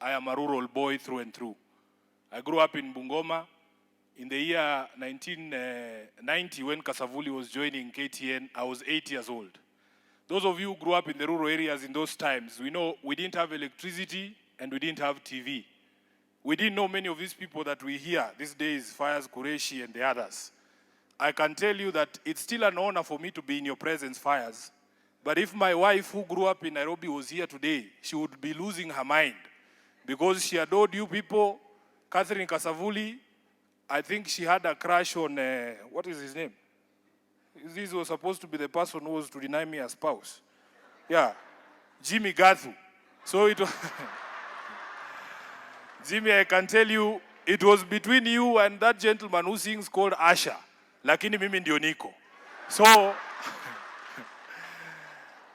I am a rural boy through and through. I grew up in Bungoma in the year 1990 when Kasavuli was joining KTN. I was 8 years old. Those of you who grew up in the rural areas in those times, we know we didn't have electricity and we didn't have TV. We didn't know many of these people that we hear these days, Fires Qureshi and the others. I can tell you that it's still an honor for me to be in your presence, Fires. But if my wife, who grew up in Nairobi, was here today, she would be losing her mind because she adored you people. Catherine Kasavuli, I think she had a crush on, what is his name? This was supposed to be the person who was to deny me a spouse. Yeah, Jimmy Gathu. So it was, Jimmy, I can tell you, it was between you and that gentleman who sings called Asha. Lakini mimi ndio niko. So,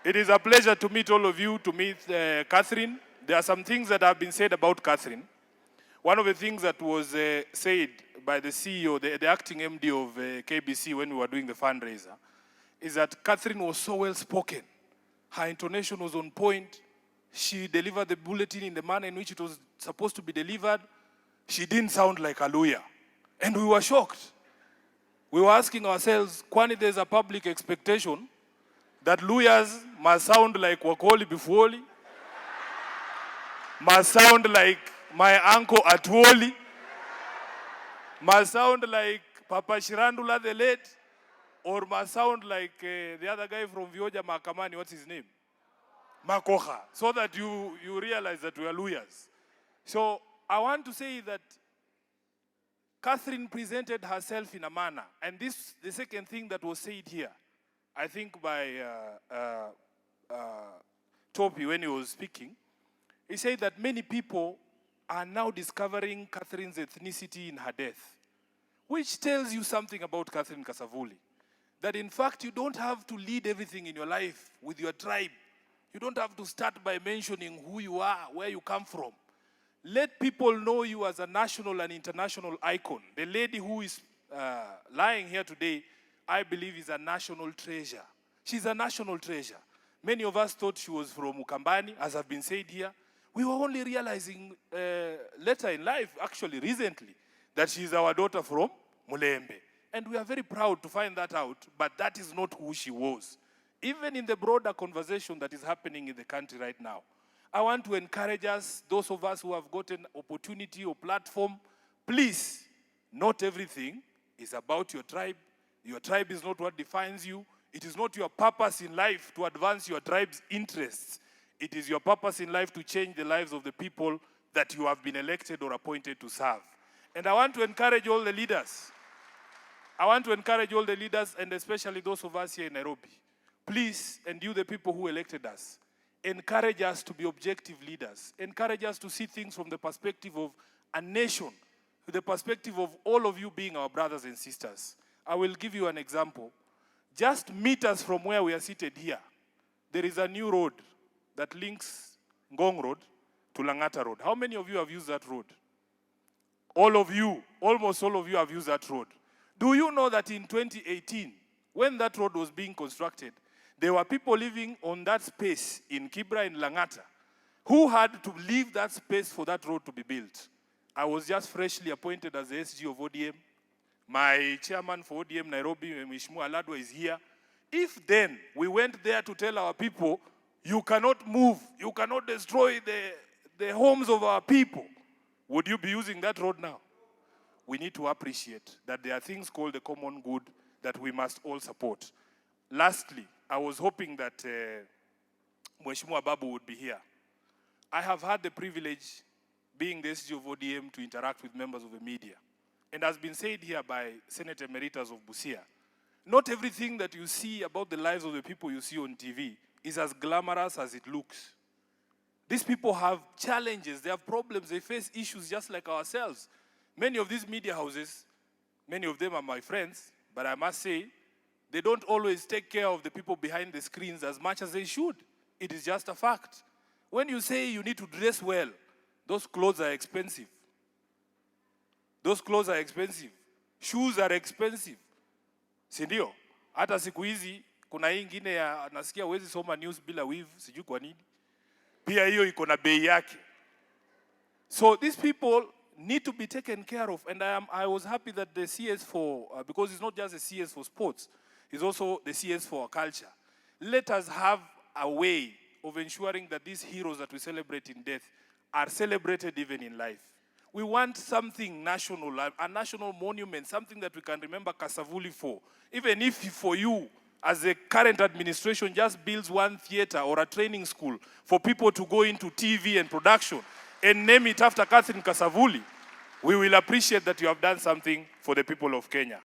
it is a pleasure to meet all of you, to meet Catherine. There are some things that have been said about Catherine. One of the things that was said by the CEO, the acting MD of KBC when we were doing the fundraiser, is that Catherine was so well spoken. Her intonation was on point. She delivered the bulletin in the manner in which it was supposed to be delivered. She didn't sound like a lawyer. And we were shocked. We were asking ourselves, kwani there's a public expectation that lawyers must sound like Wakoli Bifuoli, must sound like my uncle Atwoli, must sound like Papa Shirandula the late, or must sound like the other guy from Vioja Mahakamani, what's his name? Makoha, so that you realize that we are lawyers. So I want to say that Catherine presented herself in a manner, and this, the second thing that was said here, I think by Topi when he was speaking, he said that many people are now discovering Catherine's ethnicity in her death, which tells you something about Catherine Kasavuli. That in fact you don't have to lead everything in your life with your tribe. You don't have to start by mentioning who you are, where you come from. Let people know you as a national and international icon. The lady who is lying here today, I believe, is a national treasure. She's a national treasure. Many of us thought she was from Ukambani, as have been said here. We were only realizing later in life, actually recently, that she's our daughter from Mulembe. And we are very proud to find that out, but that is not who she was. Even in the broader conversation that is happening in the country right now, I want to encourage us, those of us who have gotten opportunity or platform, please, not everything is about your tribe. Your tribe is not what defines you. It is not your purpose in life to advance your tribe's interests. It is your purpose in life to change the lives of the people that you have been elected or appointed to serve. And I want to encourage all the leaders. I want to encourage all the leaders, and especially those of us here in Nairobi. Please, and you the people who elected us, encourage us to be objective leaders. Encourage us to see things from the perspective of a nation, the perspective of all of you being our brothers and sisters. I will give you an example. Just meters from where we are seated here, there is a new road that links Ngong Road to Langata Road. How many of you have used that road? All of you, almost all of you have used that road. Do you know that in 2018, when that road was being constructed, there were people living on that space in Kibra in Langata who had to leave that space for that road to be built. I was just freshly appointed as the SG of ODM. My chairman for ODM Nairobi, Mheshimiwa Aladwa, is here. If then we went there to tell our people, you cannot move, you cannot destroy the homes of our people, would you be using that road now? We need to appreciate that there are things called the common good that we must all support. Lastly, I was hoping that Mheshimiwa Babu would be here. I have had the privilege, being the SG of ODM, to interact with members of the media. And as been said here by Senator Emeritus of Busia, not everything that you see about the lives of the people you see on TV is as glamorous as it looks. These people have challenges, they have problems, they face issues just like ourselves. Many of these media houses, many of them are my friends, but I must say, they don't always take care of the people behind the screens as much as they should. It is just a fact. When you say you need to dress well, those clothes are expensive. Those clothes are expensive. Shoes are expensive. Sindio? Hata siku hizi, kuna hii ingine ya nasikia huwezi soma news bila weave, sijui kwa nini. Pia hiyo iko na bei yake. So these people need to be taken care of. And I was happy that the CS for, because it's not just a CS for sports, it's also the CS for culture. Let us have a way of ensuring that these heroes that we celebrate in death are celebrated even in life. We want something national, a national monument, something that we can remember Kasavuli for. Even if for you, as the current administration just builds one theater or a training school for people to go into TV and production and name it after Catherine Kasavuli, we will appreciate that you have done something for the people of Kenya.